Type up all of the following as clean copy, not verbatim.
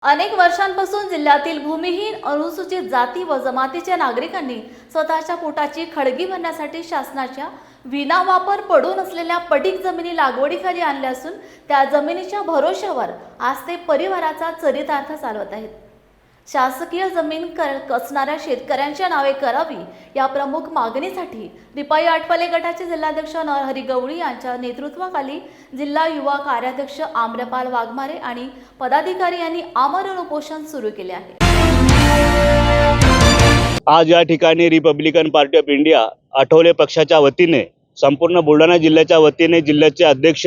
अनेक वर्षांपासून जिल्ह्यातील भूमिहीन अनुसूचित जाती व जमातीच्या नागरिकांनी स्वतःच्या पोटाची खळगी भरण्यासाठी शासनाच्या विनावापर पडून असलेल्या पडीक जमिनी लागवडीखाली आणल्या असून त्या जमिनीच्या भरोश्यावर आज ते परिवाराचा चरितार्थ चालवत आहेत। शासकीय जमीन कसणाऱ्या शेतकऱ्यांच्या नावे करावी या प्रमुख मागणीसाठी रिपाई आठवले गटाचे जिल्हाध्यक्ष नरहरी गवळी यांच्या नेतृत्वाखाली जिल्हा युवा कार्याध्यक्ष आम्रपाल वाघमारे आणि पदाधिकारी यांनी आमरण उपोषण सुरू केले आहे। आज या ठिकाणी Republican party of India Athawale पक्षाच्या वतीने संपूर्ण बुलढाणा जिल्ह्याच्या वतीने जिल्ह्याचे अध्यक्ष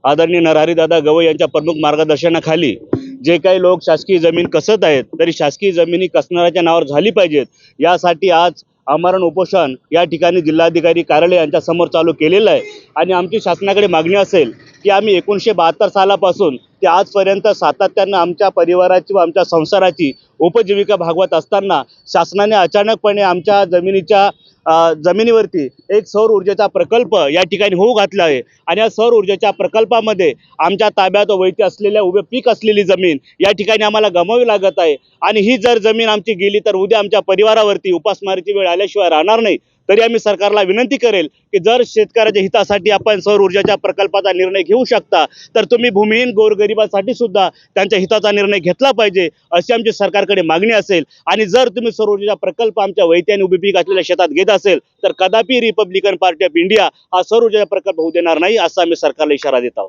आदरणीय नरहरी दादा गवळी यांच्या प्रमुख मार्गदर्शनाखाली जे काही लोक शासकीय जमीन कसत आहेत तरी शासकीय जमिनी कसणाऱ्याच्या नावावर झाली पाहिजेत यासाठी आज आमरण उपोषण या ठिकाणी जिल्हाधिकारी कार्यालय यांच्या समोर चालू केलेलं आहे। आणि आमची शासनाकडे मागणी असेल की आम्ही 1972 सालापासून ते आजपर्यंत सातत्यानं आमच्या परिवाराची व आमच्या संसाराची उपजीविका भागवत असताना शासनाने अचानकपणे आमच्या जमिनीवरती एक सौर ऊर्जेचा प्रकल्प या ठिकाणी होऊ घातला आहे। आणि या सौर ऊर्जेच्या प्रकल्पामध्ये आमच्या ताब्यात वैती असलेल्या उभे पीक असलेली जमीन या ठिकाणी आम्हाला गमावी लागत आहे। आणि ही जर जमीन आमची गेली तर उद्या आमच्या परिवारावरती उपासमारीची वेळ आल्याशिवाय राहणार नाही। तरी आम्ही सरकारला विनंती करेल की जर शेतकऱ्याच्या हितासाठी आपण सौर ऊर्जेच्या प्रकल्पाचा निर्णय घेऊ शकता तर तुम्ही भूमिहीन गोरगरिबांसाठी सुद्धा त्यांच्या हिताचा निर्णय घेतला पाहिजे अशी आमची सरकारकडे मागणी असेल। आणि जर तुम्ही सौर ऊर्जेचा प्रकल्प आमच्या वैती आणि उभी पीक असलेल्या शेतात घेत असेल तर कदापि रिपब्लिकन पार्टी ऑफ इंडिया हा सौर ऊर्जेचा प्रकल्प होऊ देणार नाही असा आम्ही सरकारला इशारा देत आहोत।